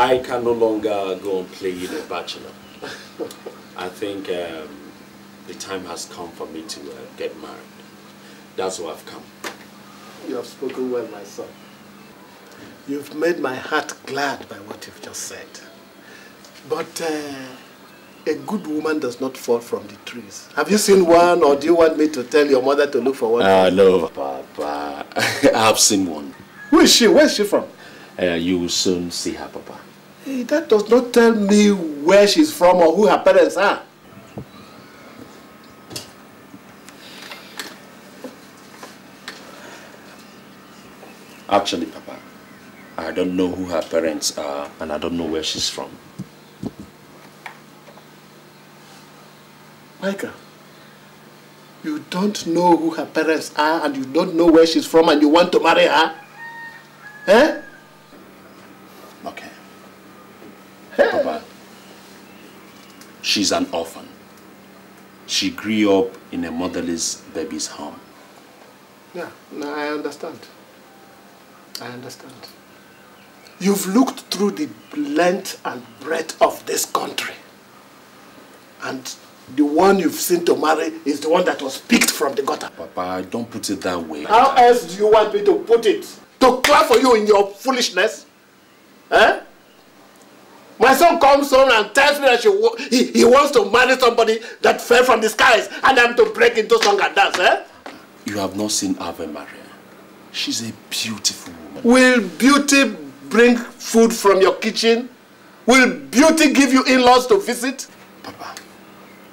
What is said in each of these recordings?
I can no longer go on playing a bachelor. I think the time has come for me to get married. That's why I've come. You have spoken well, my son. You've made my heart glad by what you've just said. But a good woman does not fall from the trees. Have you seen one, or do you want me to tell your mother to look for one? No, Papa. I have seen one. Who is she? Where is she from? You will soon see her, Papa. Hey, that does not tell me where she's from or who her parents are. Actually, Papa, I don't know who her parents are and I don't know where she's from. Michael, you don't know who her parents are and you don't know where she's from and you want to marry her? Eh? Okay. Hey. Papa, she's an orphan. She grew up in a motherless baby's home. Yeah, no, I understand. I understand. You've looked through the length and breadth of this country. And the one you've seen to marry is the one that was picked from the gutter. Papa, don't put it that way. How else do you want me to put it? To clap for you in your foolishness? Eh? My son comes home and tells me that he wants to marry somebody that fell from the skies and I'm to break into song and dance, eh? You have not seen Ave Maria. She's a beautiful woman. Will beauty bring food from your kitchen? Will beauty give you in-laws to visit? Papa,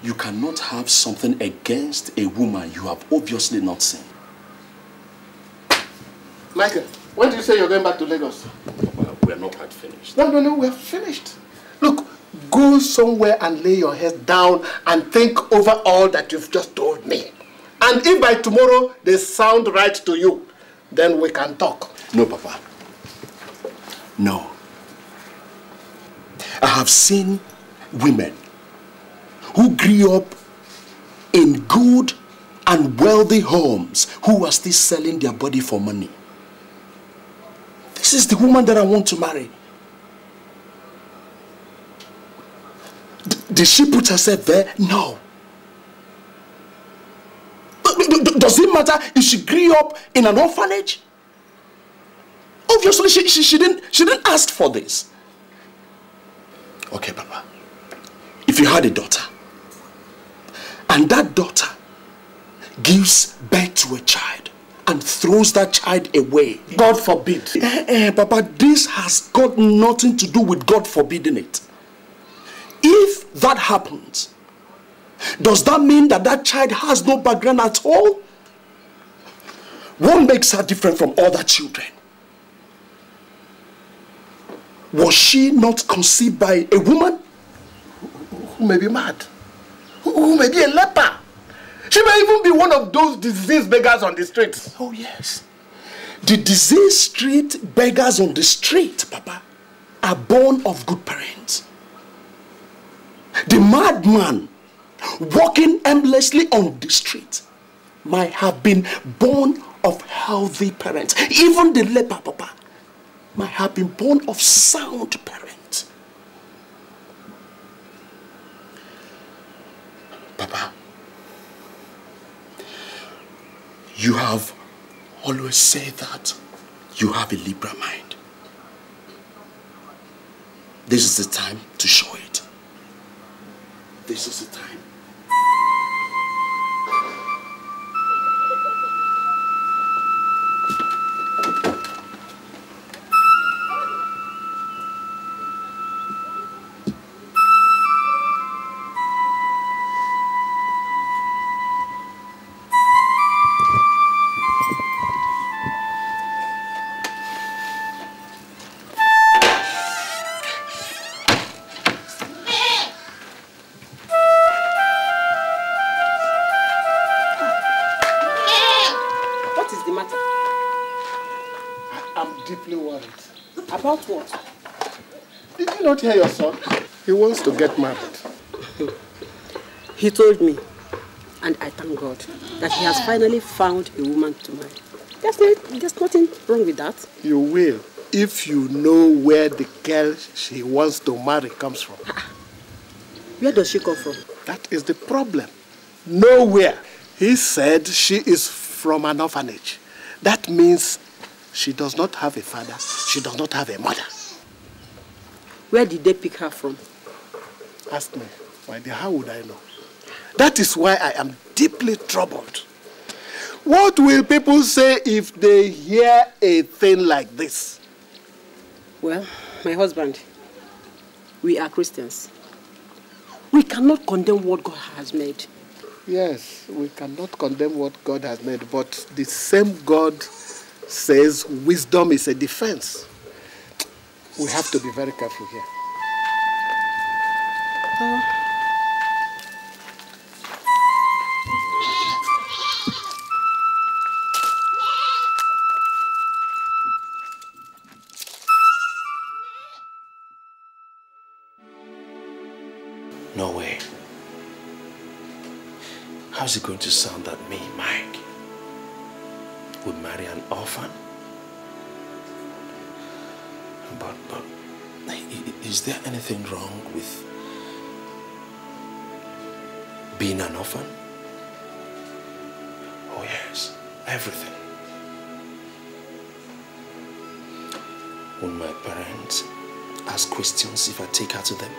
you cannot have something against a woman you have obviously not seen. Michael, when do you say you're going back to Lagos? Papa, we're not quite finished. No, we're finished. Look, go somewhere and lay your head down and think over all that you've just told me. And if by tomorrow they sound right to you, then we can talk. No, Papa. No. I have seen women who grew up in good and wealthy homes who are still selling their body for money. This is the woman that I want to marry. Did she put herself there? No. Does it matter if she grew up in an orphanage? Obviously, she didn't ask for this. Okay, Papa. If you had a daughter, and that daughter gives birth to a child and throws that child away. God forbid. Papa, this has got nothing to do with God forbidding it. If that happens, does that mean that that child has no background at all? What makes her different from other children? Was she not conceived by a woman? Who may be mad? Who may be a leper? She may even be one of those diseased beggars on the street. Oh yes. The diseased street beggars on the street, Papa, are born of good parents. The madman walking aimlessly on the street might have been born of healthy parents. Even the leper, Papa, might have been born of sound parents. Papa, you have always said that you have a liberal mind. This is the time to show it. This is the time. About what? Did you not hear your son? He wants to get married. He told me, and I thank God, that he has finally found a woman to marry. There's nothing wrong with that. You will. if you know where the girl she wants to marry comes from. Where does she come from? That is the problem. Nowhere. He said she is from an orphanage. That means she does not have a father. She does not have a mother. Where did they pick her from? Ask me. Why, how would I know? That is why I am deeply troubled. What will people say if they hear a thing like this? Well, my husband, we are Christians. We cannot condemn what God has made. Yes, we cannot condemn what God has made, but the same God says wisdom is a defense. We have to be very careful here. No way. How's it going to sound that me, Mike, would marry an orphan? But is there anything wrong with being an orphan? Oh yes, everything. When my parents ask questions if I take her to them,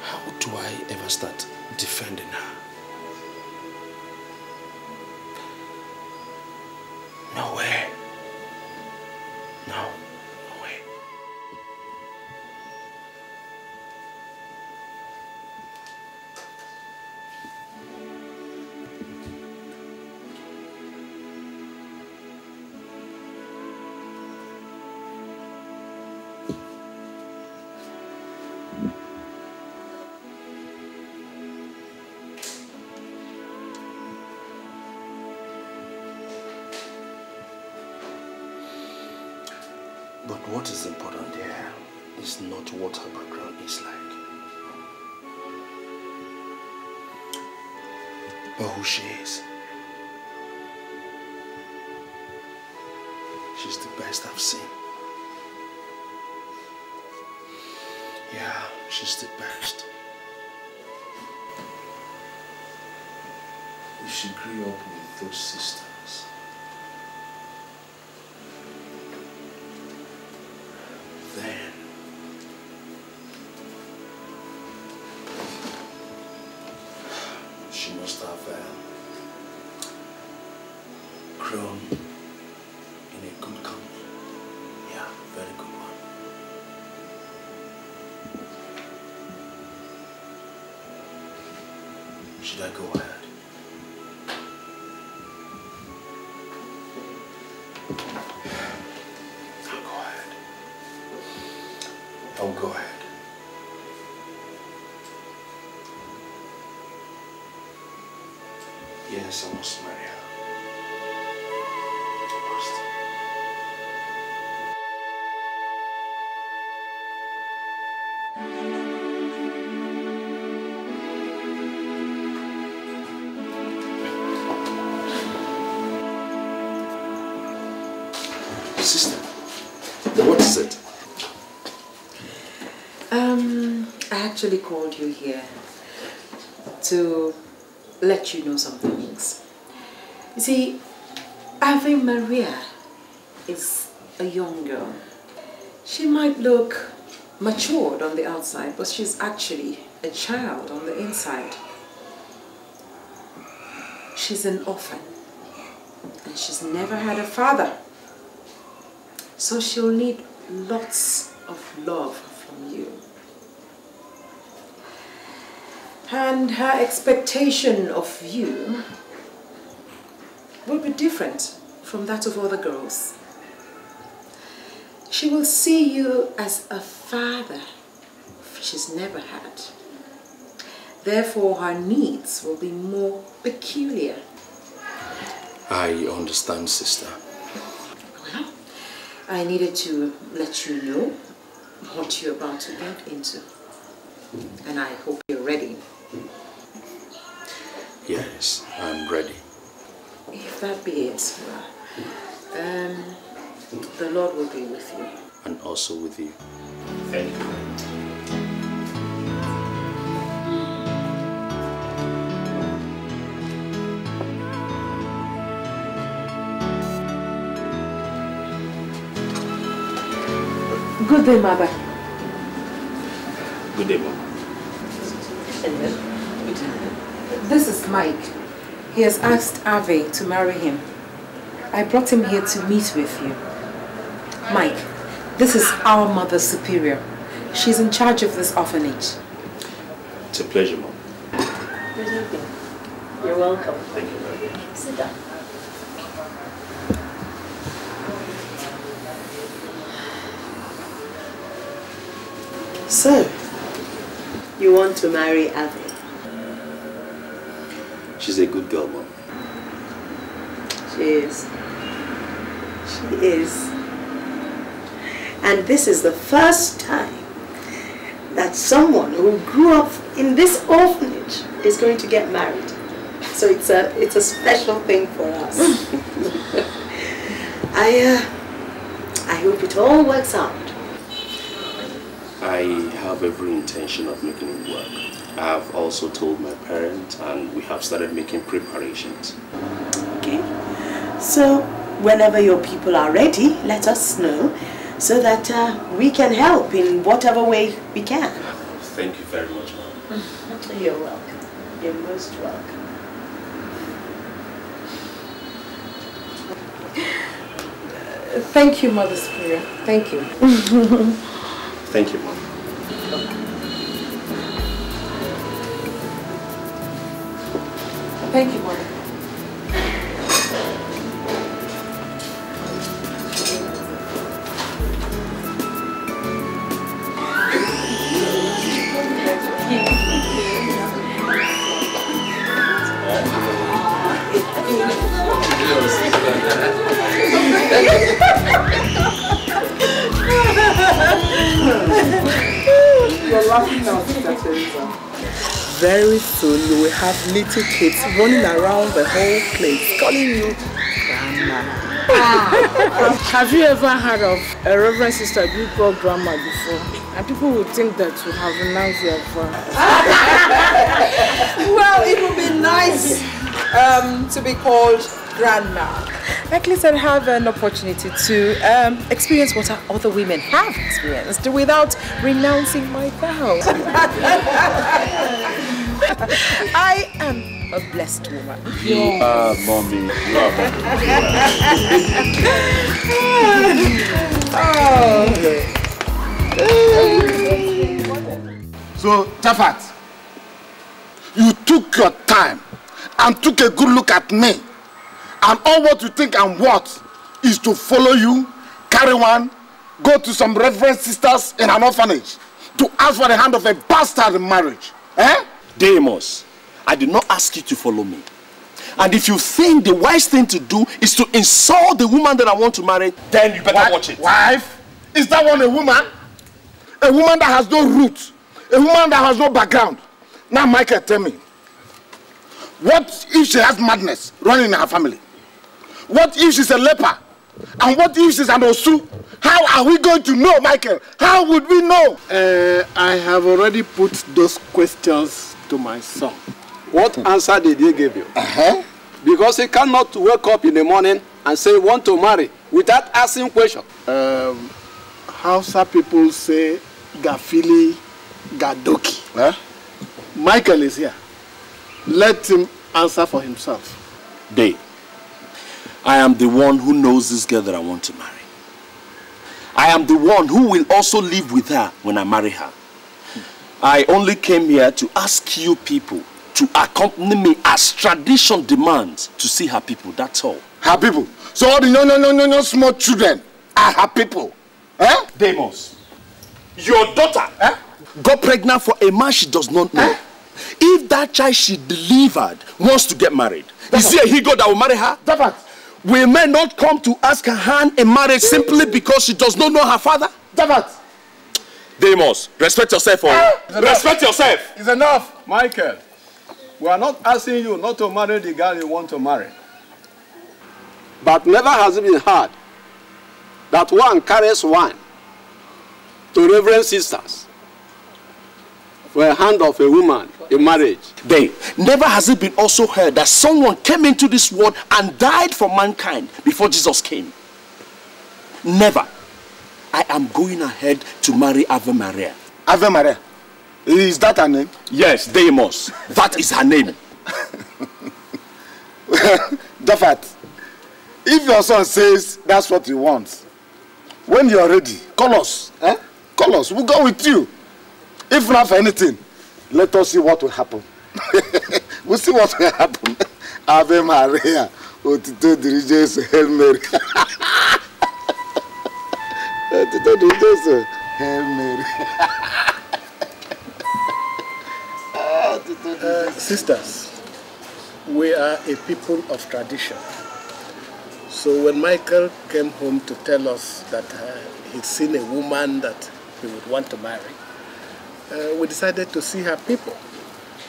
how do I ever start defending her? No way. No way. But what is important here is not what her background is like, but who she is. She's the best I've seen. Yeah, she's the best. If she grew up with those sisters, then she must have grown in a good company. Yeah, very good one. Should I go ahead? I'll go ahead. Yes, I must marry her. Sister, what is it? I actually called you here to let you know some things. You see, Ave Maria is a young girl. She might look matured on the outside, but she's actually a child on the inside. She's an orphan, and she's never had a father. So she'll need lots of love from you. And her expectation of you will be different from that of other girls. She will see you as a father she's never had. Therefore, her needs will be more peculiar. I understand, sister. Well, I needed to let you know what you're about to get into. And I hope you're ready. Yes, I'm ready. If that be it, The Lord will be with you. And also with you. Thank you. Good day, Mother. Good day, Mom. This is Mike. He has asked Ave to marry him. I brought him here to meet with you. Mike, this is our Mother Superior. She's in charge of this orphanage. It's a pleasure, Mom. Good evening. You're welcome. Thank you very much. Sit down. So, you want to marry Ave? She's a good girl, Mom. She is. She is. And this is the first time that someone who grew up in this orphanage is going to get married. So it's a special thing for us. I hope it all works out. I have every intention of making it work. I have also told my parents and we have started making preparations. Okay. So whenever your people are ready, let us know so that we can help in whatever way we can. Thank you very much, Mom. You're welcome. You're most welcome. Thank you, Mother Superior. Thank you. Thank you, Mom. Thank you, Mother. You're laughing now, Sister Teresa. Very soon you will have little kids running around the whole place calling you Grandma. Have you ever heard of a Reverend Sister being called Grandma before? And people would think that you have renounced your voice. Well, it would be nice to be called Grandma. At least I'd have an opportunity to experience what other women have experienced without renouncing my vows. I am a blessed woman. Mommy, you are So, Tafat, you took your time and took a good look at me. And all what you think I'm worth is to follow you, carry one, go to some reverend sisters in an orphanage to ask for the hand of a bastard in marriage. Eh? Deimos, I did not ask you to follow me. And if you think the wise thing to do is to insult the woman that I want to marry, then you better watch it. Wife? Is that one a woman? A woman that has no roots. A woman that has no background. Now, Michael, tell me. What if she has madness running in her family? What if she's a leper? And what if she's an Osu? How are we going to know, Michael? How would we know? I have already put those questions to my son. What answer did he give you? Because he cannot wake up in the morning and say, want to marry, without asking questions. Hausa people say, Gafili Gadoki. Huh? Michael is here. Let him answer for himself. Dave, I am the one who knows this girl that I want to marry. I am the one who will also live with her when I marry her. I only came here to ask you people to accompany me as tradition demands to see her people, that's all. Her people? So all the no small children are her people? Eh? Deimos, your daughter got pregnant for a man she does not know. If that child she delivered wants to get married, is it a he-goat that will marry her? Will men not come to ask her hand in marriage simply because she does not know her father? Deimos, respect yourself. Respect yourself. It's enough, Michael. We are not asking you not to marry the girl you want to marry. But never has it been hard that one carries wine to reverend sisters for a hand of a woman in marriage. Then, never has it been also heard that someone came into this world and died for mankind before Jesus came. Never. I am going ahead to marry Ave Maria. Ave Maria? Is that her name? Yes, Deimos. That is her name. Dafat, if your son says that's what he wants, when you're ready, call us. Eh? Call us. We'll go with you. If not for anything, let us see what will happen. We'll see what will happen. Ave Maria. Otito diriges Hail Mary. Otito diriges Hail Mary. Sisters, we are a people of tradition. So when Michael came home to tell us that he'd seen a woman that he would want to marry, we decided to see her people.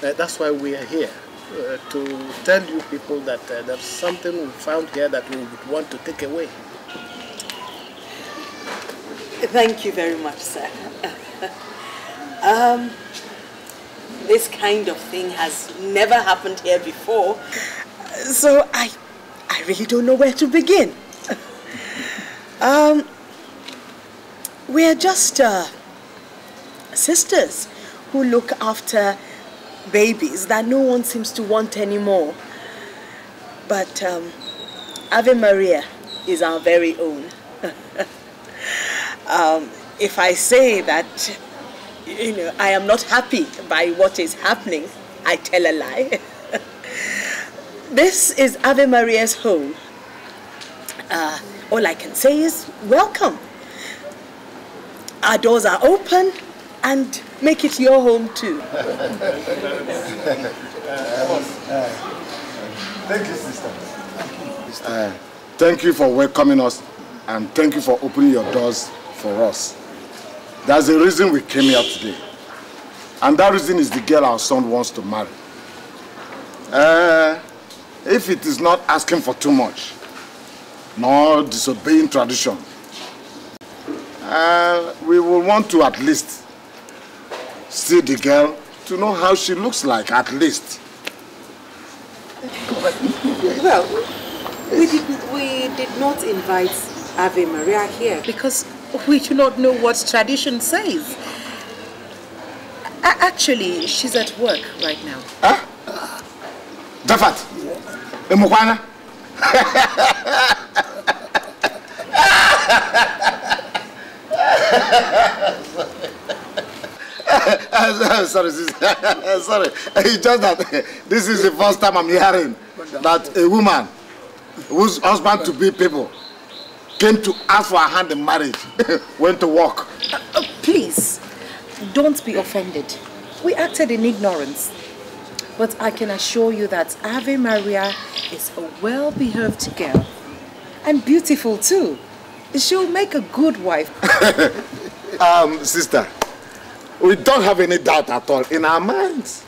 That's why we are here, to tell you people that there's something we found here that we would want to take away. Thank you very much, sir. This kind of thing has never happened here before, so I really don't know where to begin. We're just sisters who look after babies that no one seems to want anymore. But Ave Maria is our very own. If I say that, I am not happy by what is happening, I tell a lie. This is Ave Maria's home. All I can say is welcome. Our doors are open, and make it your home too. Thank you, sister. Thank you for welcoming us, and thank you for opening your doors for us. That's the reason we came here today. And that reason is the girl our son wants to marry. If it is not asking for too much, nor disobeying tradition, we will want to at least see the girl to know how she looks like, at least. Well, we did not invite Ave Maria here because we do not know what tradition says. Actually, she's at work right now. Huh? Dafat, Emokwana. Sorry, sorry. It's just that this is the first time I'm hearing that a woman whose husband-to-be people came to ask for her hand in marriage, went to work. Please, don't be offended. We acted in ignorance. But I can assure you that Ave Maria is a well-behaved girl. And beautiful too. She'll make a good wife. Sister, we don't have any doubt at all in our minds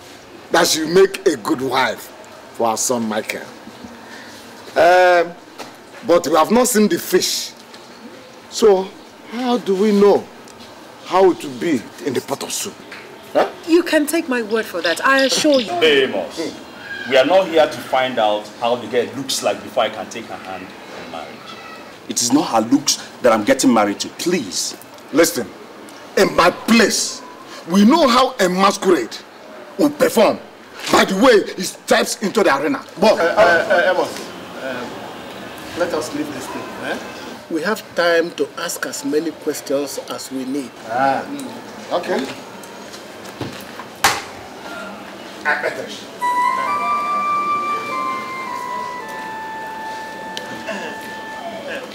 that she'll make a good wife for our son Michael. But we have not seen the fish. So, how do we know how it will be in the pot of soup? Huh? You can take my word for that, I assure you. Deimos, we are not here to find out how the girl looks like before I can take her hand in marriage. It is not her looks that I'm getting married to, please. Listen, in my place, we know how a masquerade will perform by the way he steps into the arena. But, Amos, let us leave this thing. Eh? We have time to ask as many questions as we need. Okay.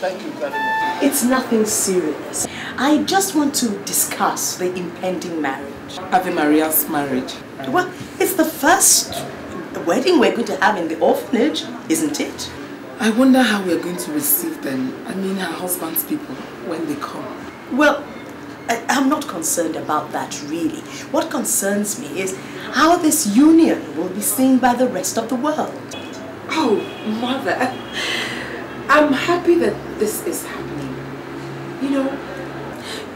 Thank you very much. It's nothing serious. I just want to discuss the impending marriage. Ave Maria's marriage. Well, it's the first wedding we're going to have in the orphanage, isn't it? I wonder how we're going to receive them, I mean her husband's people, when they come. Well, I'm not concerned about that really. What concerns me is how this union will be seen by the rest of the world. Oh, Mother, I'm happy that this is happening. You know,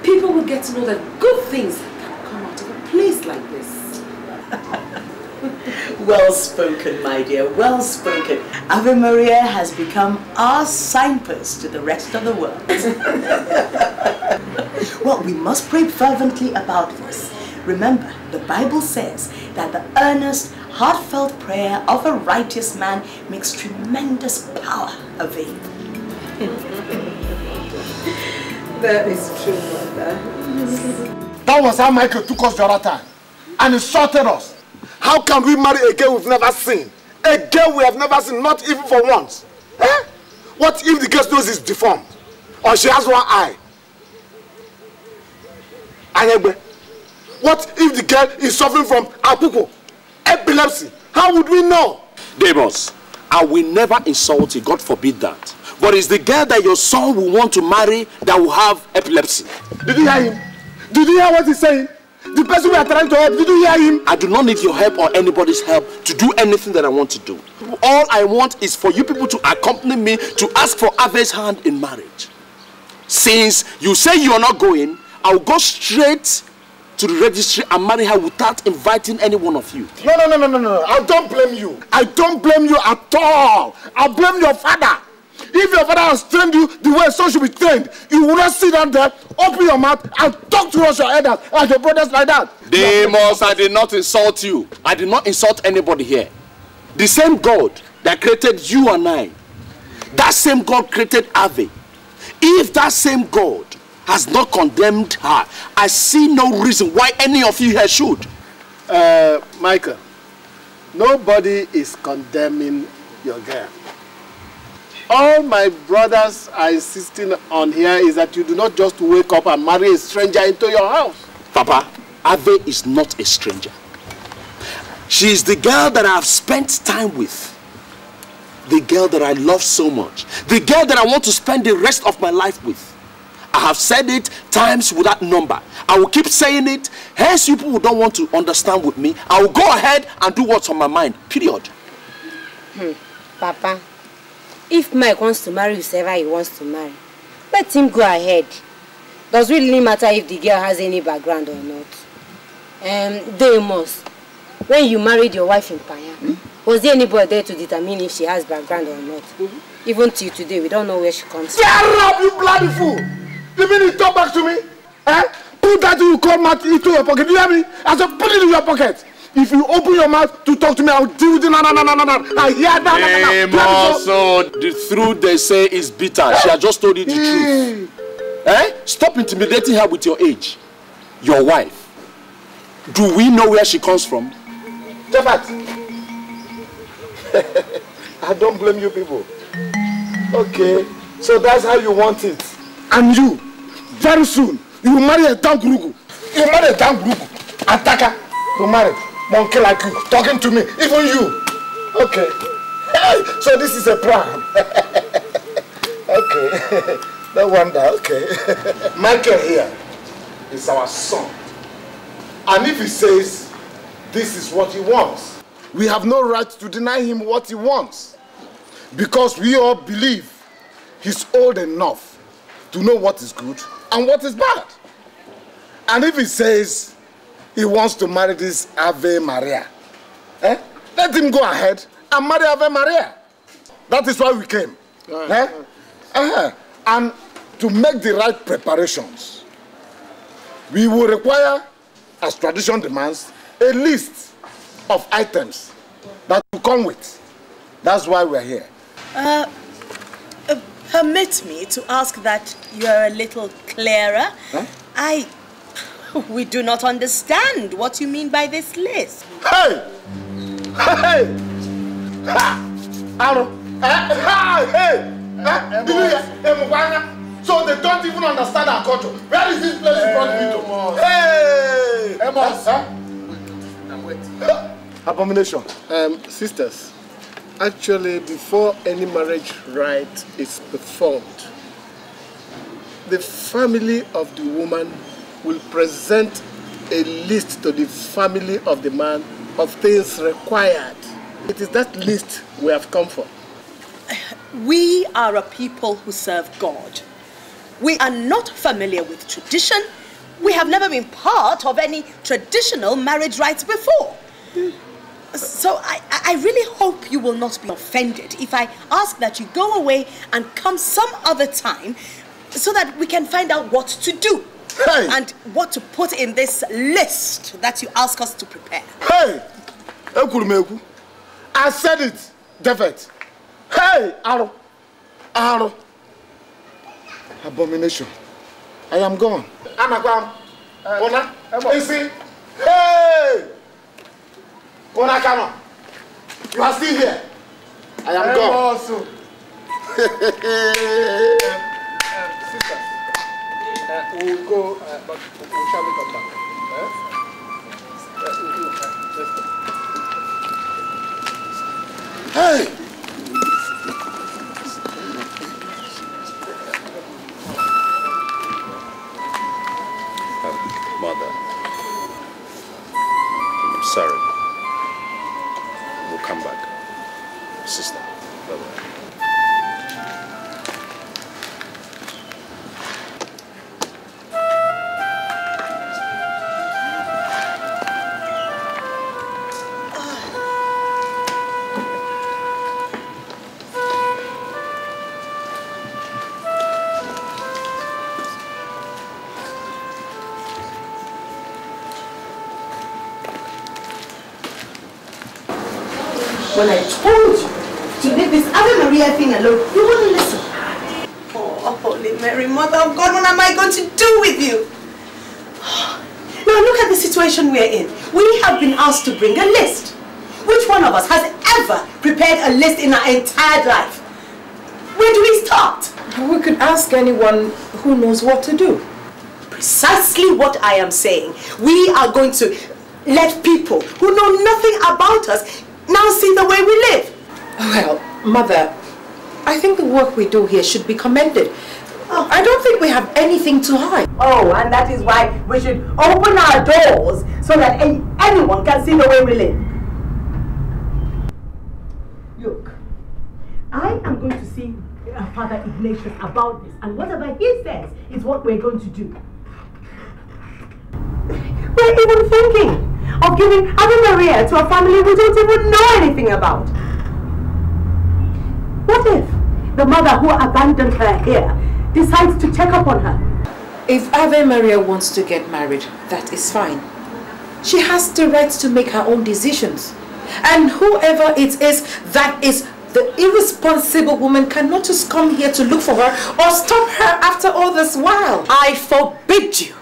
people will get to know that good things can come out of a place like this. Well spoken, my dear, well spoken. Ave Maria has become our signpost to the rest of the world. Well, we must pray fervently about this. Remember, the Bible says that the earnest, heartfelt prayer of a righteous man makes tremendous power avail. That is true, Mother. That was how Michael took us the other time and insulted us. How can we marry a girl we've never seen? A girl we have never seen, not even for once. Eh? What if the girl's nose is deformed? Or she has one eye? Anyegbe, what if the girl is suffering from apupo, epilepsy? How would we know? Demas, I will never insult you, God forbid that. But it's the girl that your son will want to marry that will have epilepsy. Did you hear him? Did you hear what he's saying? The person we are trying to help, did you hear him? I do not need your help or anybody's help to do anything that I want to do. All I want is for you people to accompany me to ask for Ave's hand in marriage. Since you say you are not going, I will go straight to the registry and marry her without inviting any one of you. No. I don't blame you. I don't blame you at all. I blame your father. If your father has trained you the way a son should be trained, you will not sit down there, open your mouth, and talk to us, your elders, and your brothers like that. Demas, I did not insult you. I did not insult anybody here. The same God that created you and I, that same God created Ave. If that same God has not condemned her, I see no reason why any of you here should. Michael, nobody is condemning your girl. All my brothers are insisting on here is that you do not just wake up and marry a stranger into your house. Papa, Ave is not a stranger. She is the girl that I have spent time with. The girl that I love so much. The girl that I want to spend the rest of my life with. I have said it times without number. I will keep saying it. Hence, you people who don't want to understand with me, I will go ahead and do what's on my mind. Period. Papa, if Mike wants to marry whoever he wants to marry, let him go ahead. Does it really matter if the girl has any background or not? Demas, when you married your wife in Paya, was there anybody there to determine if she has background or not? Even till today, we don't know where she comes from. Shut up, you bloody fool! You mean you talk back to me? Eh? Put that you call mouth into your pocket. Do you hear me? I said put it in your pocket. If you open your mouth to talk to me, I will deal with it. No. I hear that. So the truth they say is bitter. She has just told you the truth. Eh? Stop intimidating her with your age. Your wife. Do we know where she comes from? Jafat. I don't blame you people. Okay, so that's how you want it. And you, very soon, you will marry a damn gurugu. You marry a damn gurugu. Attacker, you marry. Monkey like you, talking to me, even you. Okay. So this is a plan. Okay. No wonder, okay. Michael here is our son. And if he says this is what he wants, we have no right to deny him what he wants. Because we all believe he's old enough to know what is good and what is bad. And if he says he wants to marry this Ave Maria, let him go ahead and marry Ave Maria. That is why we came. And to make the right preparations, we will require, as tradition demands, a list of items that will come with. That's why we're here. Permit me to ask that you're a little clearer. We do not understand what you mean by this list. Hey! So they don't even understand our culture. Where is this place you brought me to? Hey! Abomination. Sisters, actually, before any marriage rite is performed, the family of the woman will present a list to the family of the man of things required. It is that list we have come for. We are a people who serve God. We are not familiar with tradition. We have never been part of any traditional marriage rites before. So I really hope you will not be offended if I ask that you go away and come some other time so that we can find out what to do. Hey. And what to put in this list that you ask us to prepare. Hey! I said it, David. Hey! Aro! Aro! Abomination. I am gone. Anakwam. Ona. Isi. Hey! Ona Kama. You are still here. I am gone. Also. Sisters, we'll go, but shall we come back? Hey! Mother, I'm sorry. We'll come back. Sister, bye-bye. When I told you to leave this Ave Maria thing alone, you wouldn't listen. Oh, Holy Mary, Mother of God, what am I going to do with you? Now look at the situation we're in. We have been asked to bring a list. Which one of us has ever prepared a list in our entire life? Where do we start? We could ask anyone who knows what to do. Precisely what I am saying. We are going to let people who know nothing about us now see the way we live. Well, Mother, I think the work we do here should be commended. I don't think we have anything to hide. Oh, and that is why we should open our doors so that anyone can see the way we live. Look, I am going to see Father Ignatius about this, and whatever he says is what we're going to do. We're even thinking of giving Ave Maria to a family we don't even know anything about. What if the mother who abandoned her here decides to check up on her? If Ave Maria wants to get married, that is fine. She has the right to make her own decisions. And whoever it is that is the irresponsible woman cannot just come here to look for her or stop her after all this while. I forbid you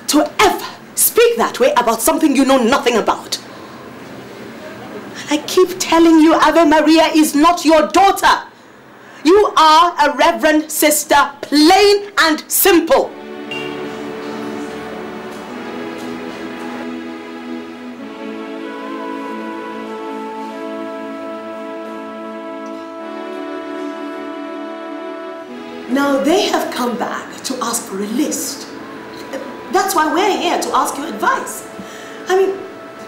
to ever speak that way about something you know nothing about. I keep telling you, Ave Maria is not your daughter. You are a reverend sister, plain and simple. Now they have come back to ask for a list. That's why we're here, to ask your advice. I mean,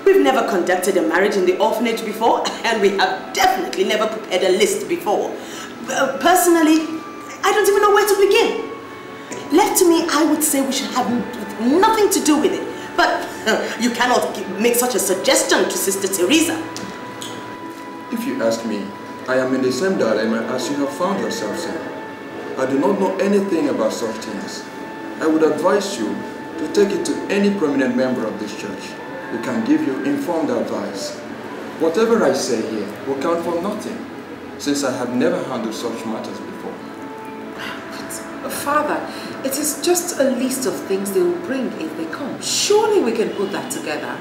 we've never conducted a marriage in the orphanage before, and we have definitely never prepared a list before. Personally, I don't even know where to begin. Left to me, I would say we should have nothing to do with it. But you cannot make such a suggestion to Sister Teresa. If you ask me, I am in the same dilemma as you have found yourself, sir. I do not know anything about such things. I would advise you to take it to any prominent member of this church who can give you informed advice. Whatever I say here will count for nothing, since I have never handled such matters before. But Father, it is just a list of things they will bring if they come. Surely we can put that together.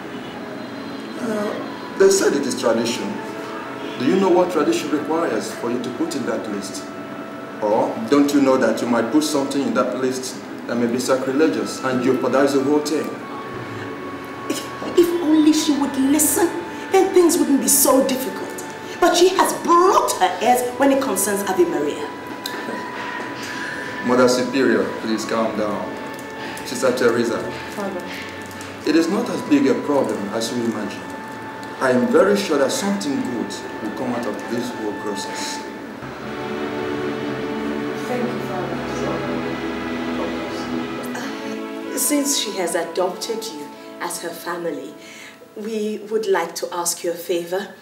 They said it is tradition. Do you know what tradition requires for you to put in that list? Or don't you know that you might put something in that list that may be sacrilegious and jeopardize the whole thing? If only she would listen, then things wouldn't be so difficult. But she has brought her ears when it concerns Ave Maria. Mother Superior, please calm down. Sister Teresa, Father, it is not as big a problem as you imagine. I am very sure that something good will come out of this whole process. thank you, Father. since she has adopted you as her family, we would like to ask you a favor.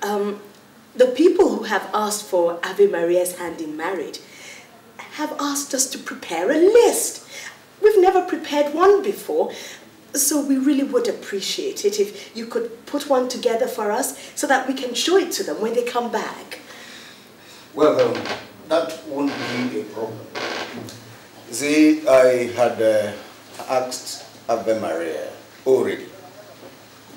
The people who have asked for Ave Maria's hand in marriage have asked us to prepare a list. We've never prepared one before, so we really would appreciate it if you could put one together for us so that we can show it to them when they come back. Well, that won't be a problem. See, I had asked Ave Maria already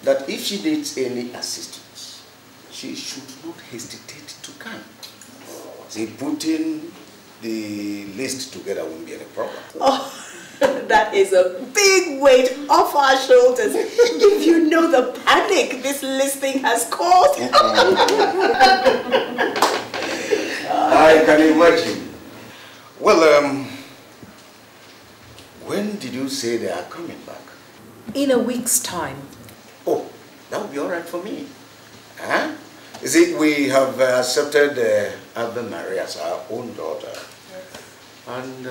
that if she needs any assistance, she should not hesitate to come. See, putting the list together won't be any problem. Oh, that is a big weight off our shoulders. If you know the panic this listing has caused. I can imagine. Well, when did you say they are coming back? In a week's time. Oh, that would be all right for me. Huh? You see, we have accepted Ave Maria as our own daughter. And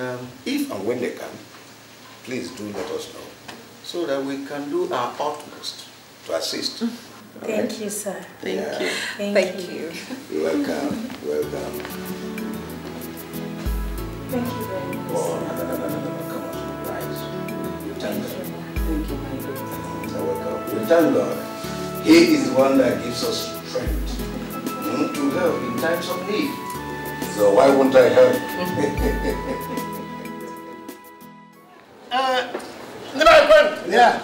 if and when they come, please do let us know so that we can do our utmost to assist. Thank you, sir. Thank you. Thank you. You're welcome. Welcome. Thank you very much. Oh, no. Come on, rise. You thank God. Thank you, my good. You're welcome. You thank God. He is the one that gives us strength to help in times of need. So why won't I help? Yeah.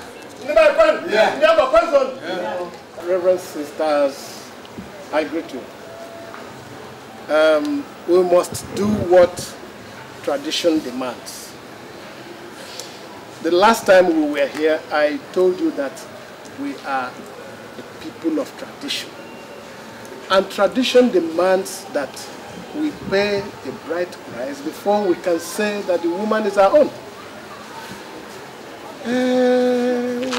Reverend sisters, I greet you. We must do what tradition demands. The last time we were here, I told you that we are the people of tradition. And tradition demands that we pay a bride price before we can say that the woman is our own.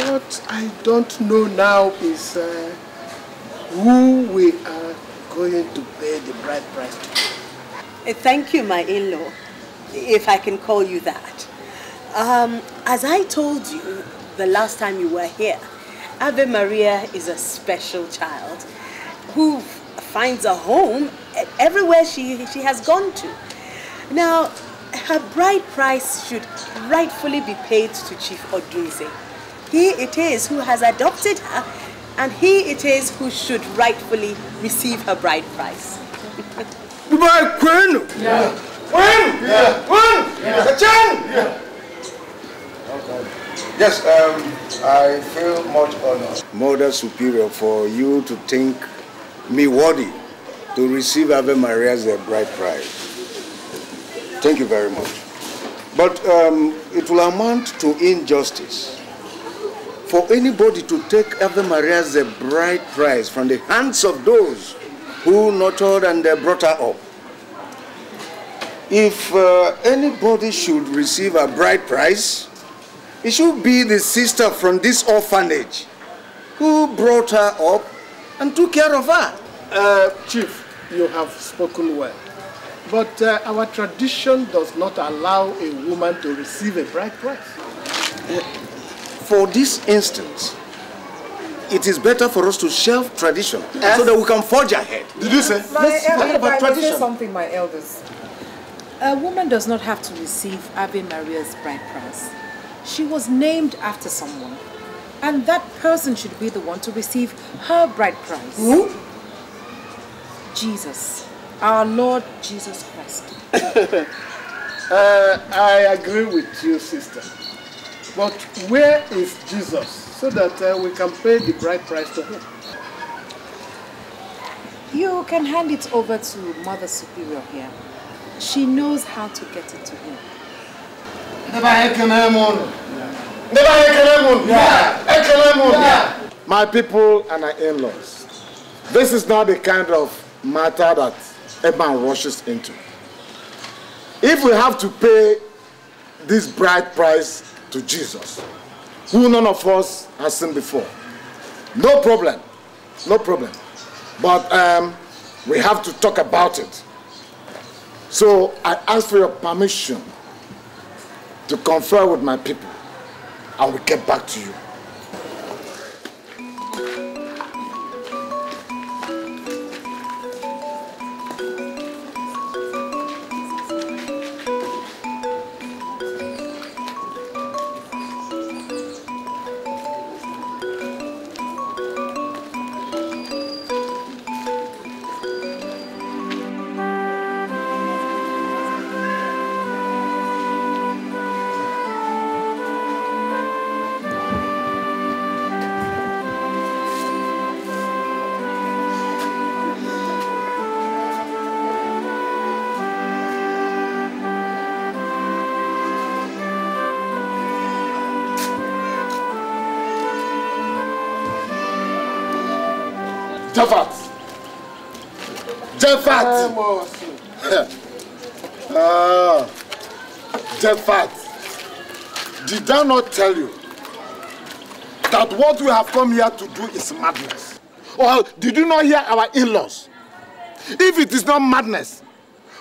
What I don't know now is who we are going to pay the bride price to. Thank you, my in-law, if I can call you that. As I told you the last time you were here, Ave Maria is a special child who finds a home everywhere she has gone to. Now, her bride price should rightfully be paid to Chief Odunze. He it is who has adopted her, and he it is who should rightfully receive her bride price. Goodbye, Queen! Yeah. Queen! Yeah. Queen! Yeah. Cajetan! Yeah. Okay. Yes, I feel much honored, Mother Superior, for you to think me worthy to receive Ave Maria as a bride price. Thank you very much. But it will amount to injustice for anybody to take Ave Maria as a bride price from the hands of those who nurtured and brought her up. If anybody should receive a bride price, it should be the sister from this orphanage who brought her up and took care of her. Chief, you have spoken well. But our tradition does not allow a woman to receive a bride price. For this instance, it is better for us to shelve tradition so that we can forge ahead. Did you say? Let's talk about tradition. Say something, my elders. A woman does not have to receive Ave Maria's bride price. She was named after someone, and that person should be the one to receive her bride price. Who? Jesus, our Lord Jesus Christ. I agree with you, sister. But where is Jesus so that we can pay the bride price to him? You can hand it over to Mother Superior here. She knows how to get it to him. My people and our in-laws, this is not the kind of matter that a man rushes into. If we have to pay this bride price to Jesus, who none of us has seen before, no problem, no problem. But we have to talk about it. So I ask for your permission to confer with my people I will get back to you. Jeffat, did I not tell you that what we have come here to do is madness? Or did you not hear our in-laws? If it is not madness,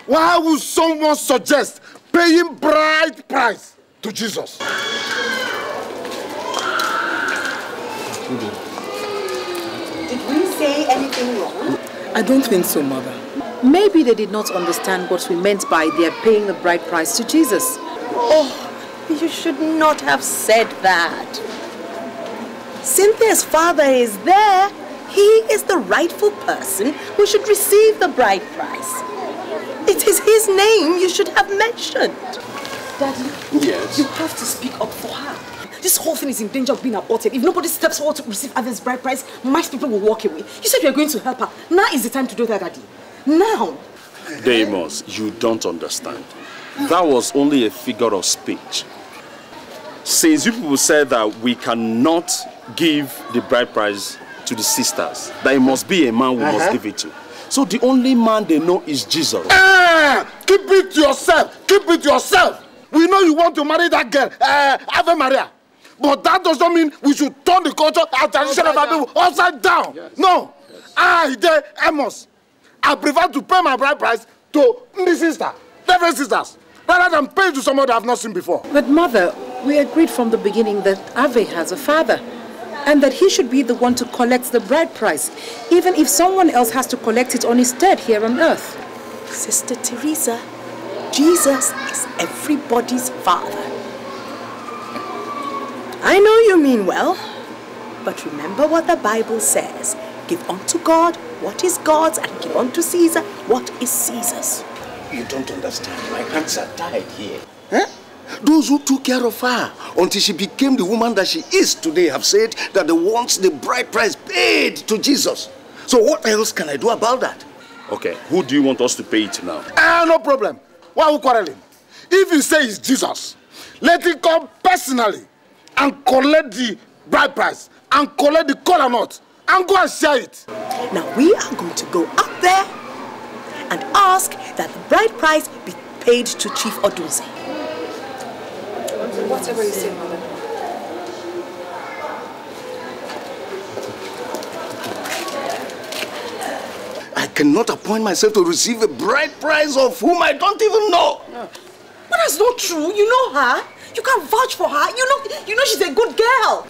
why would someone suggest paying bride price to Jesus? Did we say anything wrong? I don't think so, Mother. Maybe they did not understand what we meant by their paying the bride price to Jesus. Oh, you should not have said that. Cynthia's father is there. He is the rightful person who should receive the bride price. It is his name you should have mentioned. Daddy, yes? You have to speak up for her. This whole thing is in danger of being aborted. If nobody steps forward to receive Ave's bride price, most people will walk away. You said you were going to help her. Now is the time to do that, Daddy. Now. Deimos, you don't understand. That was only a figure of speech. Since you people said that we cannot give the bride price to the sisters, that it must be a man we must give it to. So the only man they know is Jesus. Keep it to yourself. Keep it to yourself. We know you want to marry that girl, Ave Maria. But that does not mean we should turn the culture and tradition of our people upside down. Yes. No. Yes. Amos, I prefer to pay my bride price to the sister, different sisters, rather than pay to someone I have not seen before. But Mother, we agreed from the beginning that Ave has a father, and that he should be the one to collect the bride price, even if someone else has to collect it on his stead here on earth. Sister Teresa, Jesus is everybody's father. I know you mean well, but remember what the Bible says. Give unto God what is God's and give unto Caesar what is Caesar's. You don't understand. My hands are tied here. Huh? Those who took care of her until she became the woman that she is today have said that they want the bride price paid to Jesus. So what else can I do about that? Okay, who do you want us to pay it now? No problem. Why are we quarreling? If you say it's Jesus, let him come personally and collect the bride price and collect the kola nut and go and share it. Now we are going to go up there and ask that the bride price be paid to Chief Odunze. Whatever you say, Mother. I cannot appoint myself to receive a bride price of whom I don't even know. No. But that's not true. You know her. You can vouch for her. You know she's a good girl.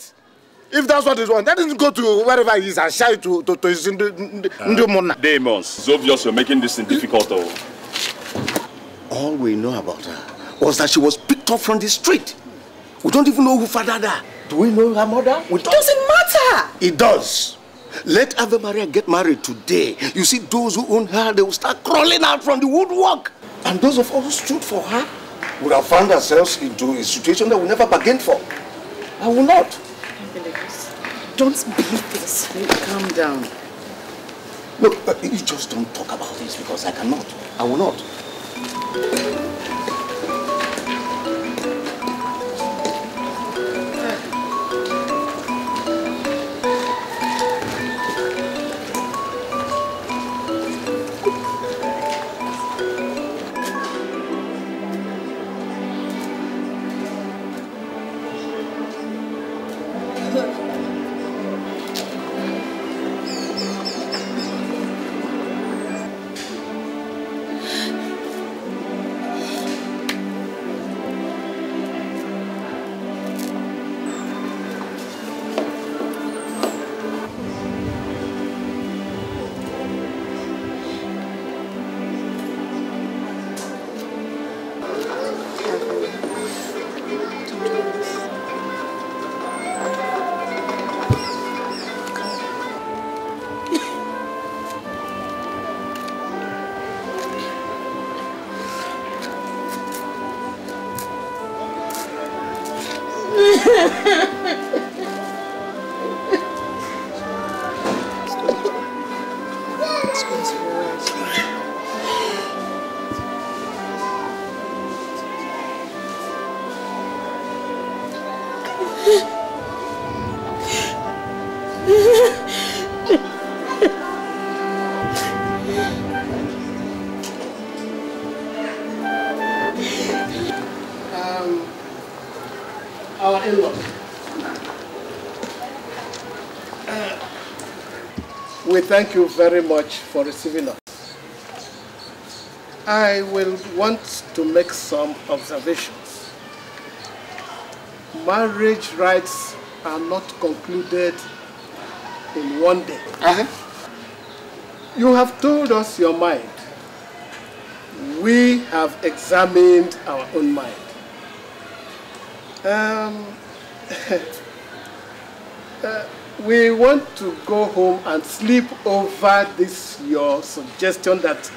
If that's what it wants, let him go to wherever he is and share it to his Ndumona. Demons, it's obvious you're making this thing difficult. All we know about her was that she was picked up from the street. We don't even know who fathered her. Do we know her mother? It doesn't matter. It does. Let Ave Maria get married today. You see, those who own her, they will start crawling out from the woodwork. And those of us who stood for her would have found ourselves into a situation that we never bargained for. I will not. Don't believe this. Calm down. Look, you just don't talk about this because I cannot. I will not. Our in-law. We thank you very much for receiving us. I will want to make some observations. Marriage rites are not concluded in one day. You have told us your mind. We have examined our own mind. We want to go home and sleep over this, your suggestion that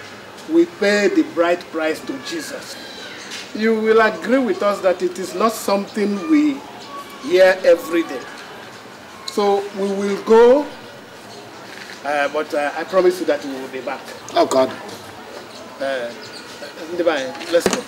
we pay the bride price to Jesus. You will agree with us that it is not something we hear every day. So we will go, but I promise you that we will be back. Oh God. Let's go.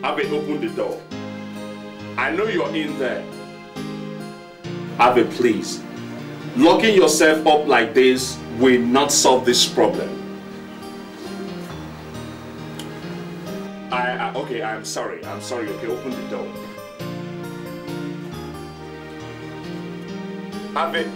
Ave, open the door. I know you're in there. Ave, please. Locking yourself up like this will not solve this problem. Okay, I'm sorry, okay, open the door. Ave.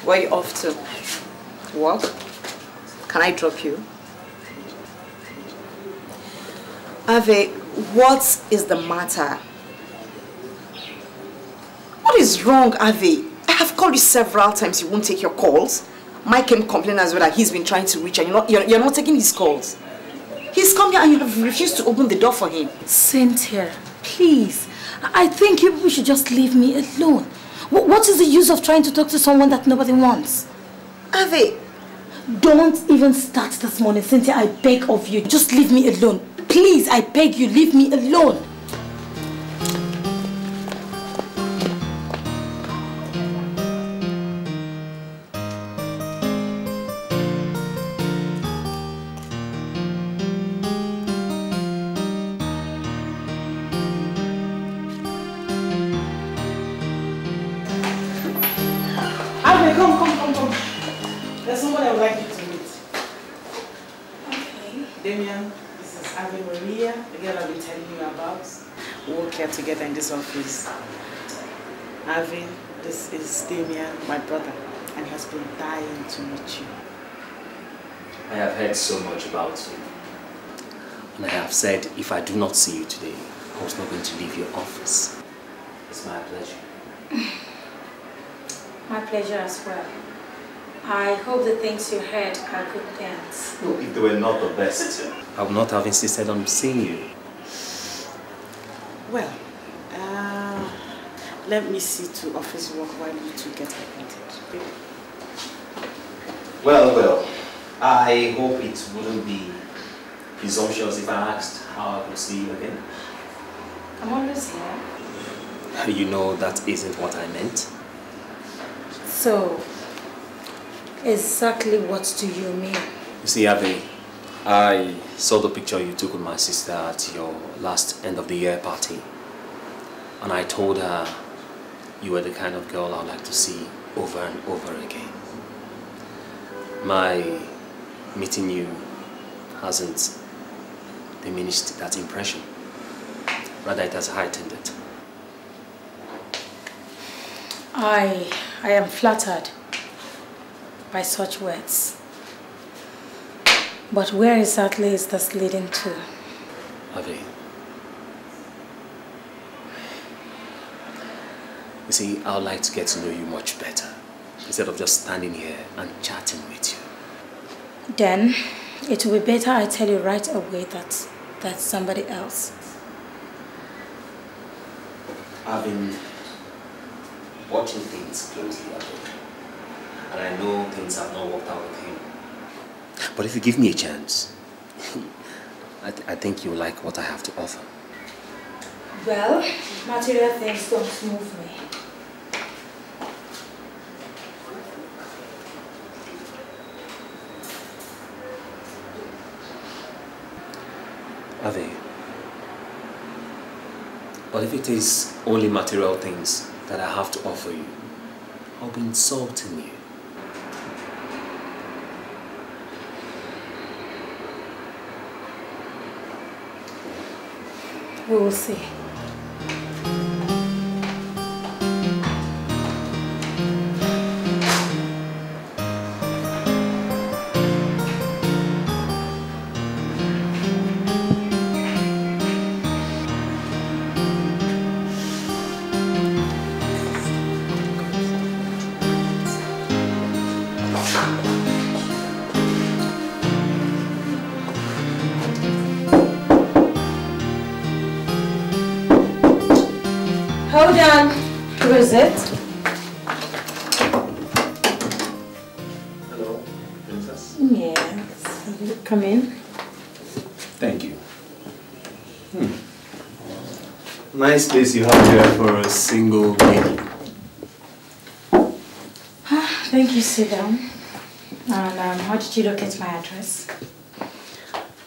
Where are you off to? Work? Can I drop you? Ave, what is the matter? What is wrong, Ave? I have called you several times, you won't take your calls. Mike can complain as well that he's been trying to reach and you're not taking his calls. He's come here and you have refused to open the door for him. Cynthia, please. I think you should just leave me alone. What is the use of trying to talk to someone that nobody wants? Ave, don't even start this morning, Cynthia. I beg of you. Just leave me alone. Please, I beg you, leave me alone. Maria, the girl I've been telling you about. We work here together in this office. Ave, this is Damien, my brother, and he has been dying to meet you. I have heard so much about you. And I have said if I do not see you today, I was not going to leave your office. It's my pleasure. My pleasure as well. I hope the things you heard are good things. No, if they were not the best, I would not have insisted on seeing you. Well, let me see to office work while you two get acquainted. Well, I hope it wouldn't be presumptuous if I asked how I could see you again. I'm always here. You know that isn't what I meant. So, exactly what do you mean? You see, Ave, I saw the picture you took with my sister at your last end of the year party. And I told her you were the kind of girl I'd like to see over and over again. My meeting you hasn't diminished that impression. Rather, it has heightened it. I am flattered by such words. But where exactly is this leading to? Ave, you see, I would like to get to know you much better instead of just standing here and chatting with you. Then, it will be better I tell you right away that that's somebody else. I've been watching things closely, Ave, and I know things have not worked out with him. But if you give me a chance, I think you'll like what I have to offer. Well, material things don't move me. Ave, but if it is only material things that I have to offer you, I'll be insulting you. We will see. Hold on. Who is it? Hello, Princess. Yes. Come in. Thank you. Nice place you have here for a single lady. Thank you, sit down. And how did you locate my address?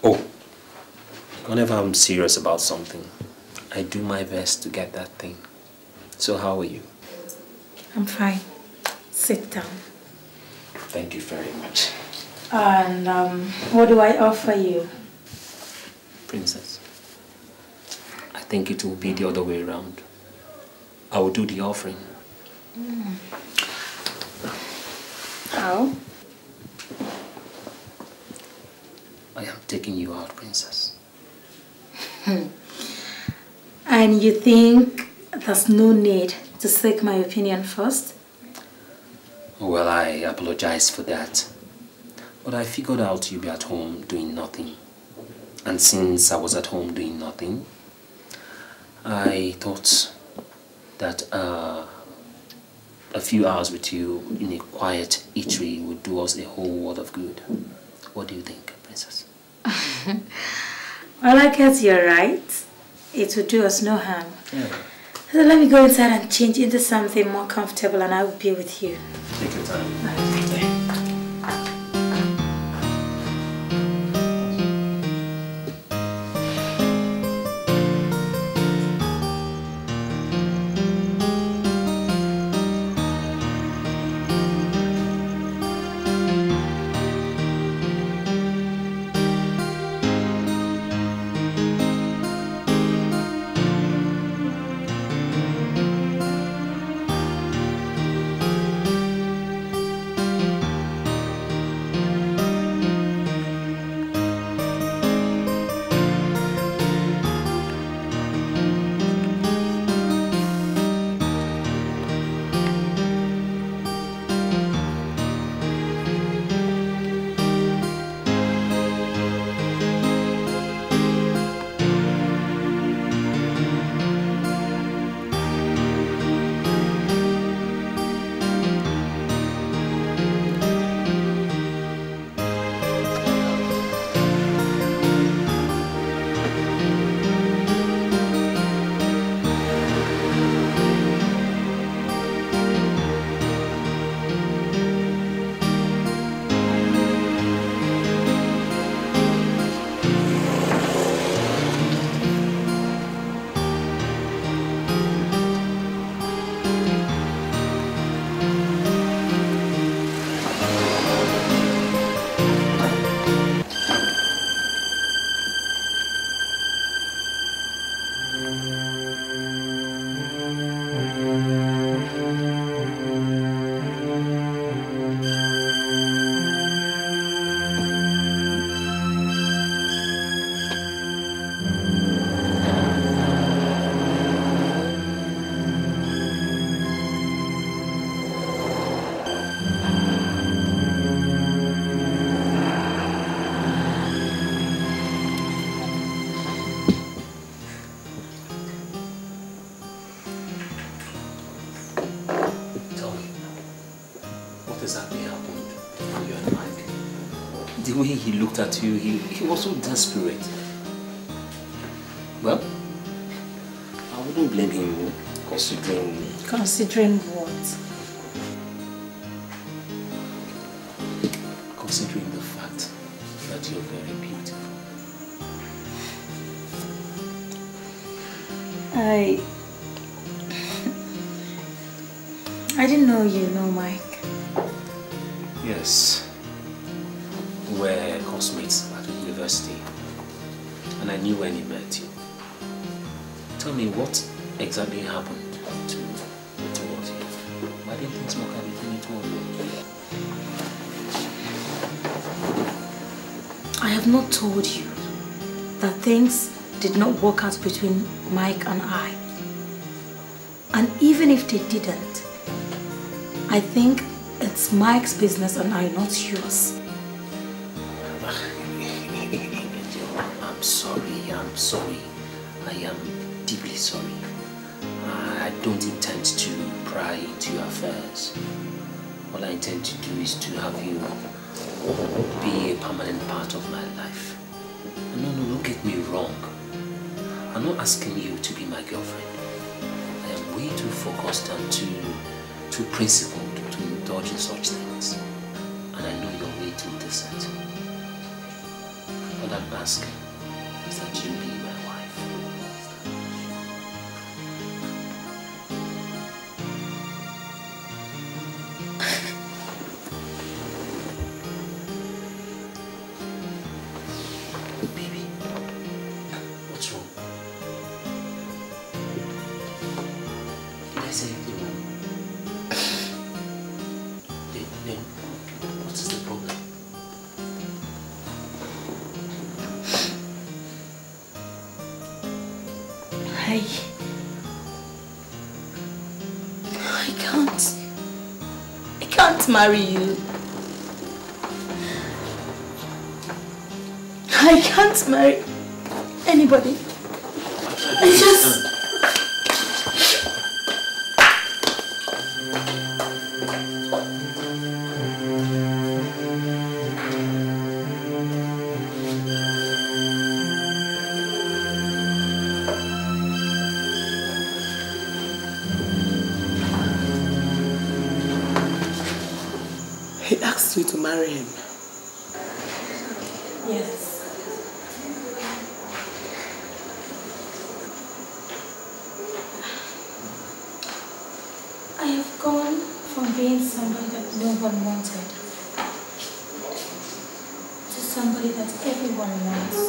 Oh, whenever I'm serious about something, I do my best to get that thing. So how are you? I'm fine. Sit down. Thank you very much. And what do I offer you? Princess, I think it will be the other way around. I will do the offering. How? I am taking you out, Princess. And you think there's no need to seek my opinion first? Well, I apologize for that. But I figured out you'd be at home doing nothing. And since I was at home doing nothing, I thought that a few hours with you in a quiet eatery would do us a whole world of good. What do you think, Princess? Well, I guess you're right. It would do us no harm. Yeah. So let me go inside and change into something more comfortable and I will be with you. Take your time. way he looked at you, he was so desperate. Well, I wouldn't blame him considering... Considering what? Considering the fact that you're very beautiful. I didn't know you know Mike. Yes. We were classmates at the university. And I knew when he met you. Tell me, what exactly happened towards you? Why didn't things work out between you two? I have not told you that things did not work out between Mike and I. And even if they didn't, I think it's Mike's business and I, not yours. I'm sorry. I am deeply sorry. I don't intend to pry into your affairs. All I intend to do is to have you be a permanent part of my life. And no, don't get me wrong. I'm not asking you to be my girlfriend. I am way too focused and too principled to indulge in such things. And I know you're way too decent. What I'm asking is that you be my wife. Baby, what's wrong? Did I say anything wrong? Then what is the problem? I can't marry you. I can't marry anybody. I just... He asked you to marry him. Yes. I have gone from being somebody that no one wanted to somebody that everyone wants.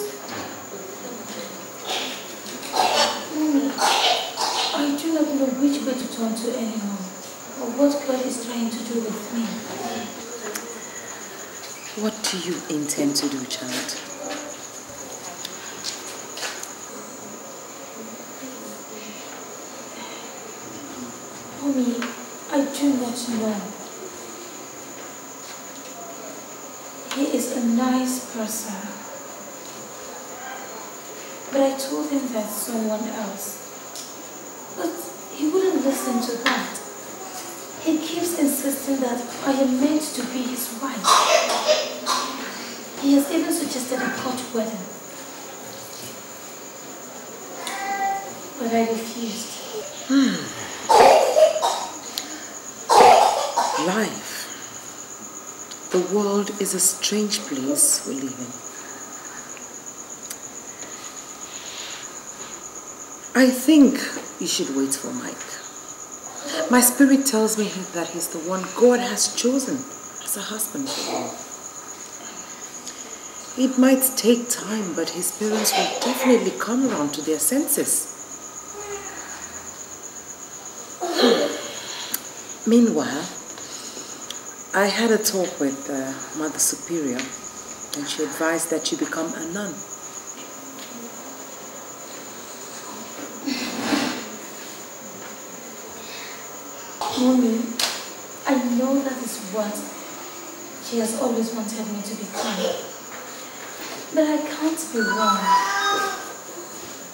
Mommy, I do not know which way to turn to anymore, or what God is trying to do with me. What do you intend to do, child? Mommy, I do not know. He is a nice person. But I told him that's someone else. But he wouldn't listen to that. He keeps insisting that I am meant to be his wife. He has even suggested a court wedding. But I refused. Life. The world is a strange place we live in. I think you should wait for Mike. My spirit tells me that he's the one God has chosen as a husband for you. It might take time, but his parents will definitely come around to their senses. Meanwhile, I had a talk with Mother Superior, and she advised that you become a nun. Mommy, I know that is what she has always wanted me to become. But I can't be wrong.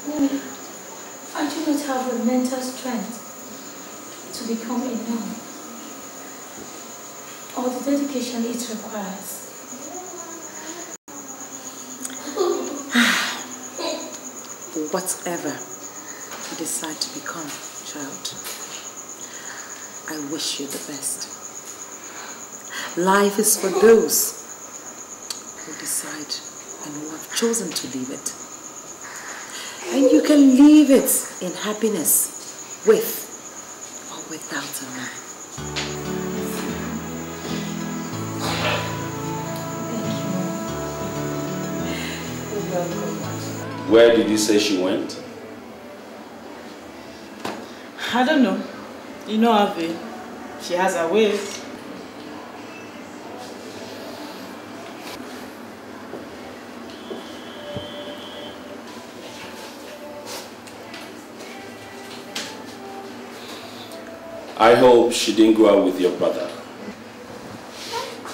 Mommy, I do not have the mental strength to become a nun, or the dedication it requires. whatever you decide to become, child. I wish you the best. Life is for those who decide and who have chosen to live it. And you can live it in happiness with or without a man. Where did you say she went? I don't know. You know Ave. She has her ways. I hope she didn't go out with your brother.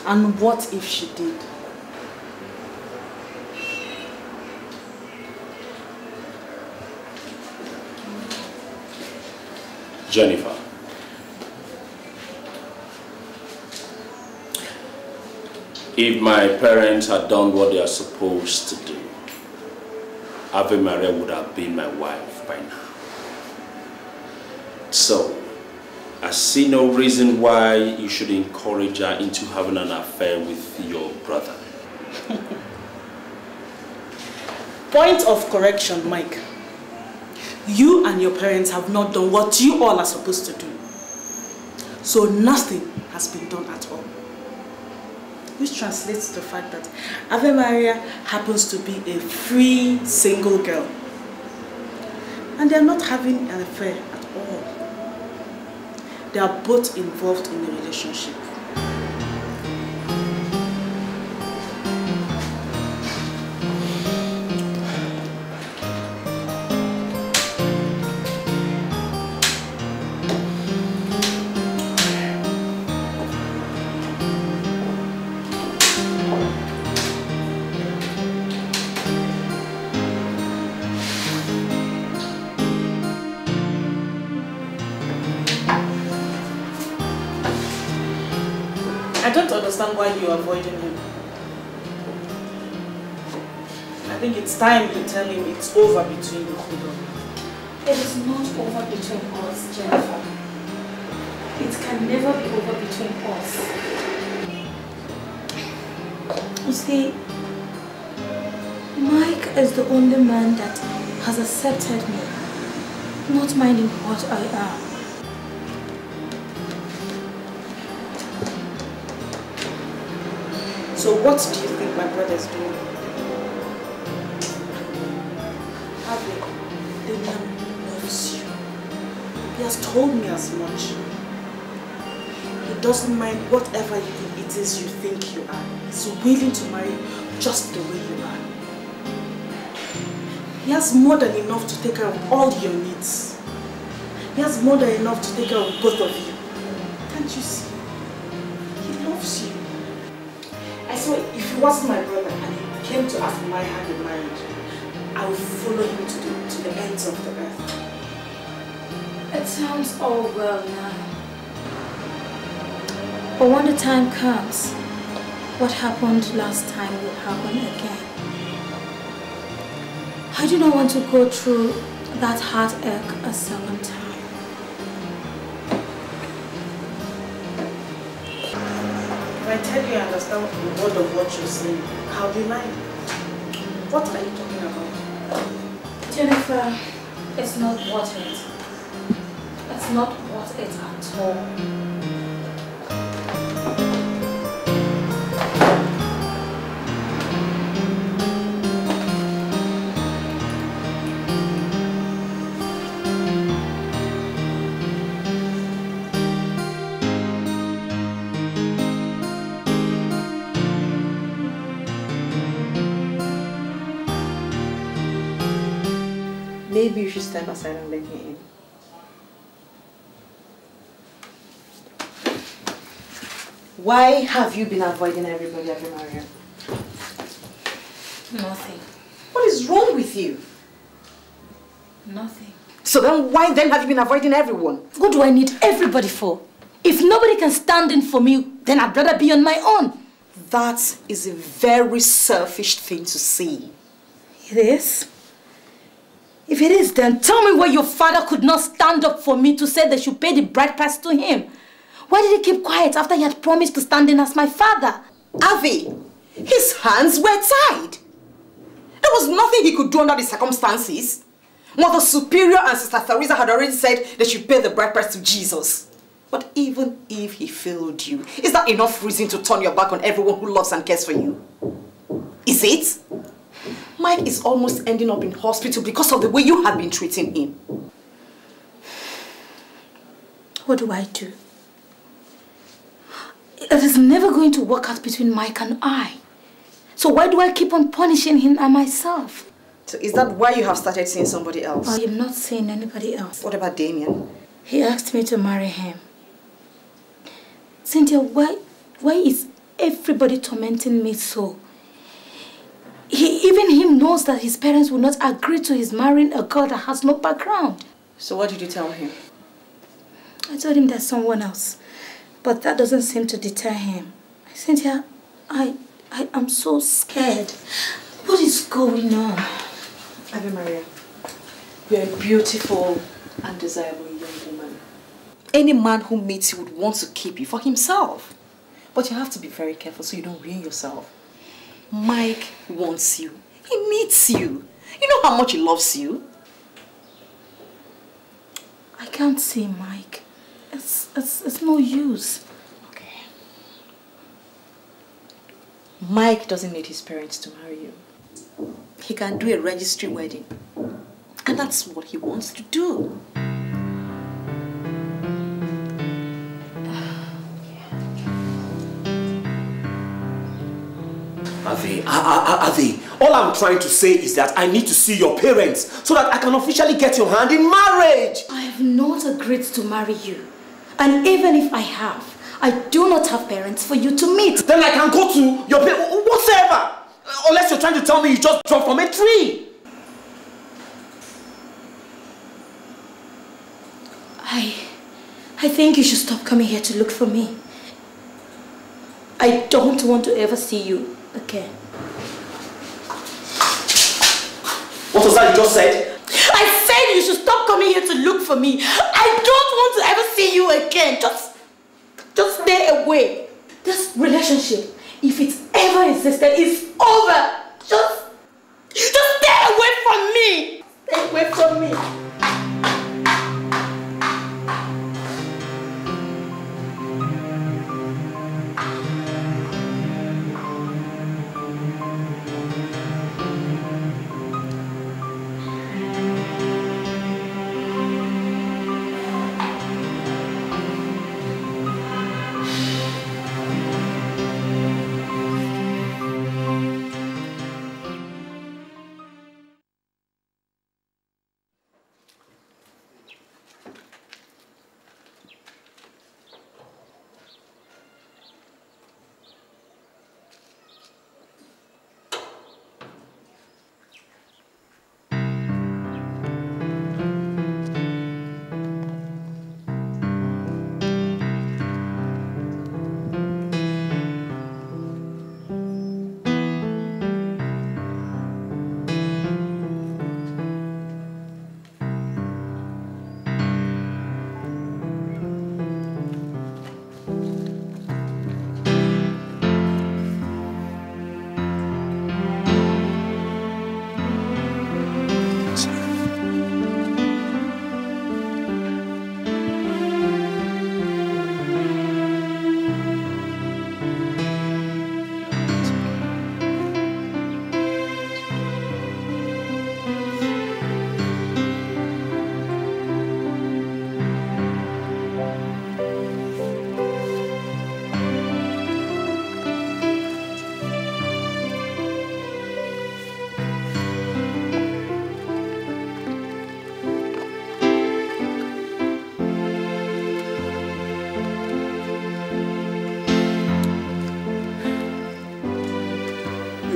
And what if she did? Jennifer. If my parents had done what they are supposed to do, Ave Maria would have been my wife by now. So, I see no reason why you should encourage her into having an affair with your brother. Point of correction, Mike. You and your parents have not done what you all are supposed to do. So nothing has been done at all. Which translates to the fact that Ave Maria happens to be a free, single girl. And they are not having an affair at all. They are both involved in a relationship. I don't understand why you are avoiding him. I think it's time you tell him it's over between you. It is not over between us, Jennifer. It can never be over between us. You see, Mike is the only man that has accepted me, not minding what I am. So what do you think my brother is doing? Ave, the man loves you. He has told me as much. He doesn't mind whatever it is you think you are. He's willing to marry you just the way you are. He has more than enough to take care of all your needs. He has more than enough to take care of both of you. Can't you see? He loves you. I swear, if he wasn't my brother and he came to ask my hand in marriage, I would follow him to the ends of the earth. It sounds all well now. But when the time comes, what happened last time will happen again. I do not want to go through that heartache a second time. If I tell you I understand the word of what you're saying, how do you lie? What are you talking about? Jennifer, it's not worth it. It's not worth it at all. Maybe you should step aside and let me in. Why have you been avoiding everybody, Ave Maria? Nothing. What is wrong with you? Nothing. So then why then have you been avoiding everyone? What do I need everybody for? If nobody can stand in for me, then I'd rather be on my own. That is a very selfish thing to say. It is? If it is, then tell me why your father could not stand up for me to say they should pay the bride price to him. Why did he keep quiet after he had promised to stand in as my father? Ave, his hands were tied. There was nothing he could do under the circumstances. Mother Superior and Sister Theresa had already said they should pay the bride price to Jesus. But even if he failed you, is that enough reason to turn your back on everyone who loves and cares for you? Is it? Mike is almost ending up in hospital because of the way you have been treating him. What do I do? It is never going to work out between Mike and I. So why do I keep on punishing him and myself? So is that why you have started seeing somebody else? I am not seeing anybody else. What about Damien? He asked me to marry him. Cynthia, why is everybody tormenting me so? Even him knows that his parents will not agree to his marrying a girl that has no background. So what did you tell him? I told him there's someone else. But that doesn't seem to deter him. Cynthia, I'm so scared. What is going on? Ave Maria, you're a beautiful and desirable young woman. Any man who meets you would want to keep you for himself. But you have to be very careful so you don't ruin yourself. Mike wants you. He needs you. You know how much he loves you. I can't see Mike. It's no use. Okay. Mike doesn't need his parents to marry you. He can do a registry wedding. And that's what he wants to do. Ave, all I'm trying to say is that I need to see your parents so that I can officially get your hand in marriage. I have not agreed to marry you. And even if I have, I do not have parents for you to meet. Then I can go to your parents, whatsoever. Unless you're trying to tell me you just dropped from a tree. I think you should stop coming here to look for me. I don't want to ever see you again. What was that you just said? I said you should stop coming here to look for me. I don't want to ever see you again. Just stay away. This relationship, if it's ever existed, is over. Just stay away from me. Stay away from me.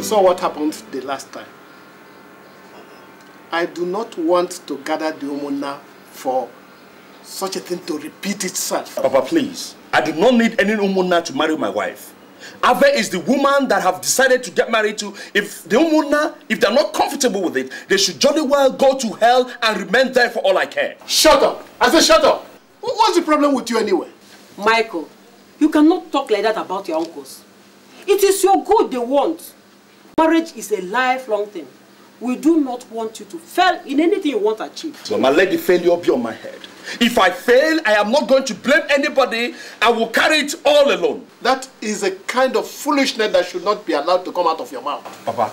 Saw what happened the last time. I do not want to gather the Omona for such a thing to repeat itself. Papa, please. I do not need any Omona to marry my wife. Ave is the woman that have decided to get married to. If they're not comfortable with it, they should jolly well go to hell and remain there for all I care. Shut up! I said shut up! What's the problem with you anyway? Michael, you cannot talk like that about your uncles. It is your good they want. Marriage is a lifelong thing. We do not want you to fail in anything you want to achieve. Mama, let the failure be on my head. If I fail, I am not going to blame anybody. I will carry it all alone. That is a kind of foolishness that should not be allowed to come out of your mouth. Papa,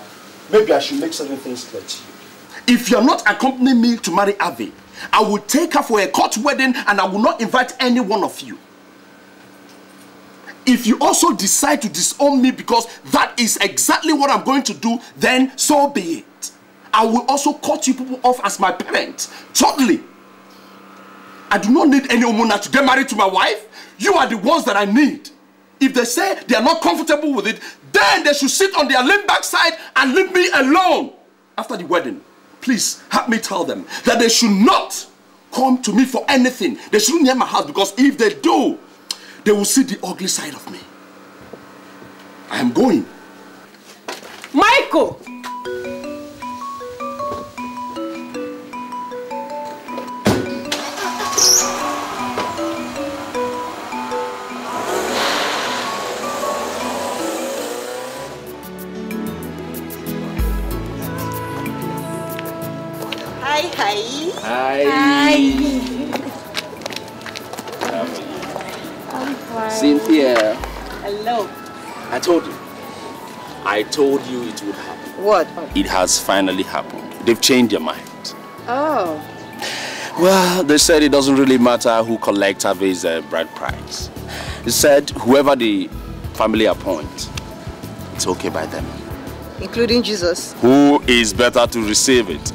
maybe I should make certain things clear to you. If you are not accompanying me to marry Ave, I will take her for a court wedding and I will not invite any one of you. If you also decide to disown me because that is exactly what I'm going to do, then so be it. I will also cut you people off as my parent. Totally. I do not need any Omuna to get married to my wife. You are the ones that I need. If they say they are not comfortable with it, then they should sit on their limb backside and leave me alone. After the wedding, please help me tell them that they should not come to me for anything. They shouldn't near my house, because if they do, they will see the ugly side of me. I am going. Michael! Hi. Hi. I'm fine. Cynthia. Hello. I told you it would happen. What? It has finally happened. They've changed their mind. Oh. Well, they said it doesn't really matter who collects Ave's bride price. They said whoever the family appoints, it's okay by them. Including Jesus. Who is better to receive it?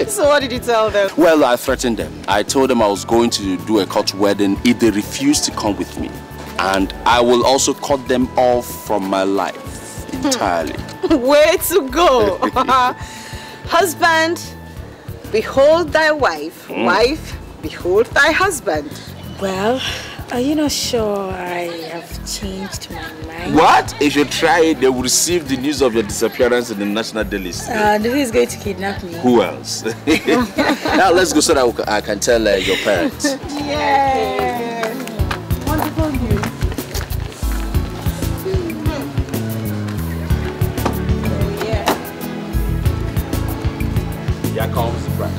So what did you tell them? Well, I threatened them. I told them I was going to do a court wedding if they refused to come with me. And I will also cut them off from my life entirely. Way to go. Husband, behold thy wife. Wife, behold thy husband. Well, are you not sure I have changed my mind? What? If you try it, they will receive the news of your disappearance in the national daily. Who is going to kidnap me? Who else? Now let's go so that I can tell your parents. Yeah. Wonderful news. Here comes the bride.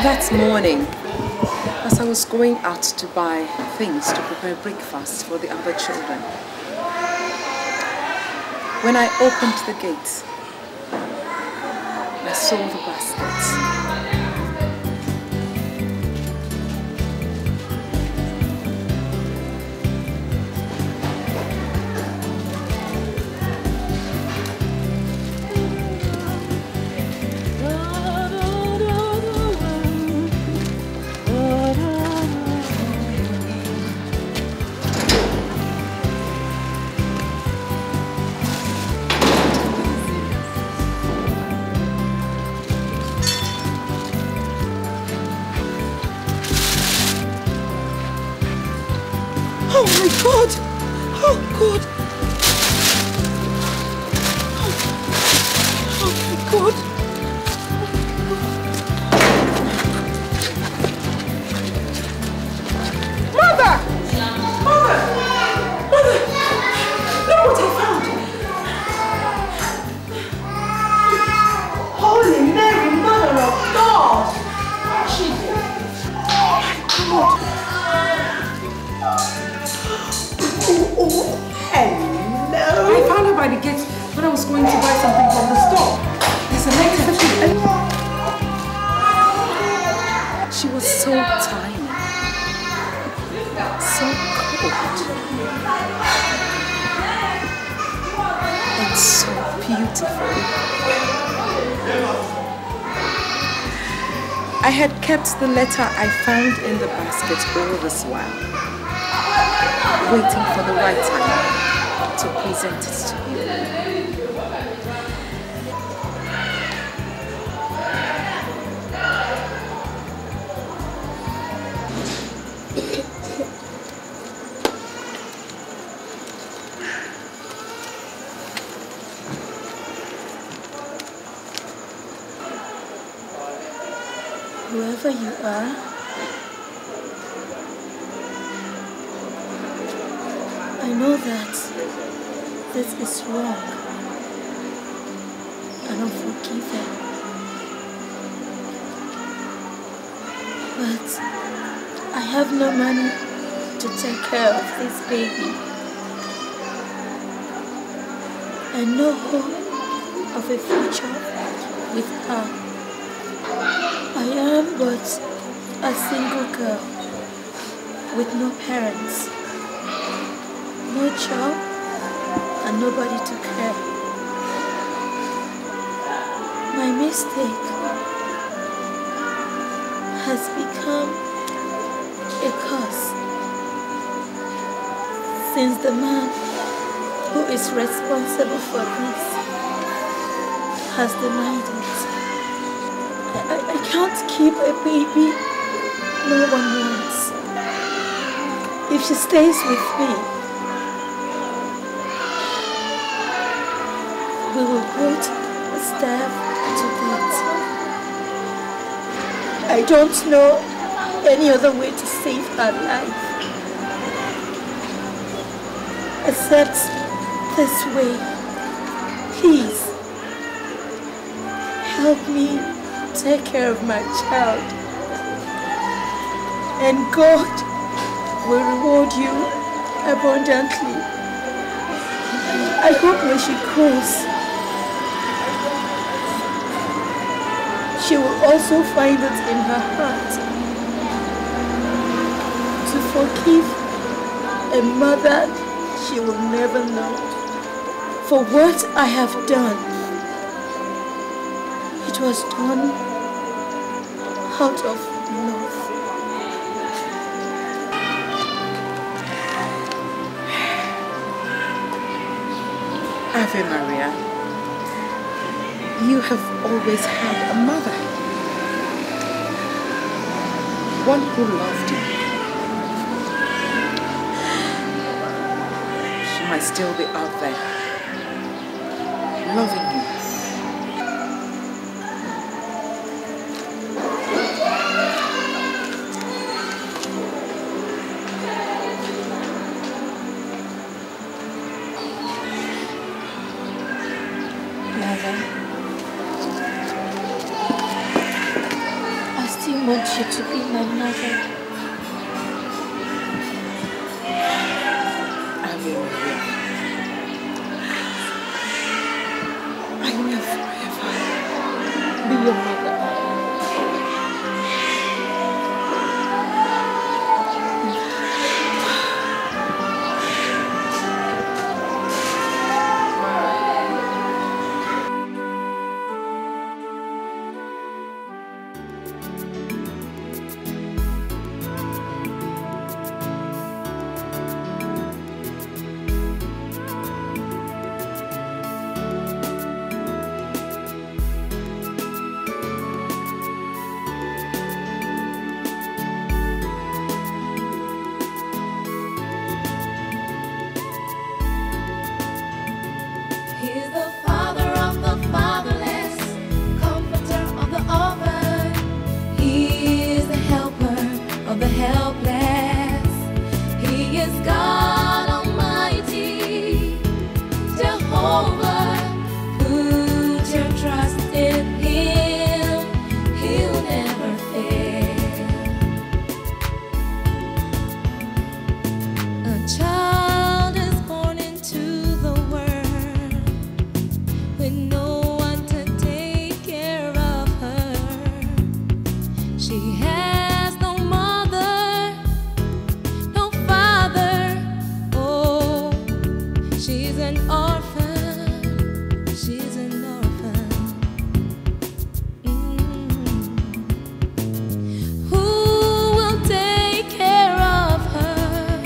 That morning, as I was going out to buy things to prepare breakfast for the other children, when I opened the gate, I saw the baskets. Oh my God! Oh God! Oh my God! Mother! Mother! Mother! Look what I found! Holy Mary, Mother of God! Jesus! Oh my God! Oh, hello! I found her by the gate was going to buy something from the store. There's a letter too. She was so tiny, so cold, and so beautiful. I had kept the letter I found in the basket all this while, waiting for the right time to present it to you. Whoever you are, I know that this is wrong and unforgiving, but I have no money to take care of this baby and no hope of a future with her. I am but a single girl with no parents, no job, and nobody to care. My mistake has become a curse since the man who is responsible for this has denied it. I can't keep a baby no one wants. If she stays with me, we will both starve to death. I don't know any other way to save her life except this way. Please help me take care of my child, and God will reward you abundantly. I hope when she grows, she will also find it in her heart to forgive a mother she will never know for what I have done. It was done out of love. Ave Maria, you have always had a mother, one who loved you. She might still be out there, loving you. I want you to be my mother. Ave Maria, I will forever be your mother. She has no mother, no father. Oh, she's an orphan. She's an orphan. Who will take care of her?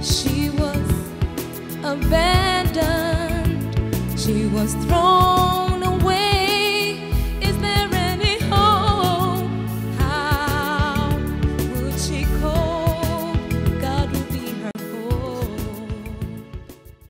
She was abandoned. She was thrown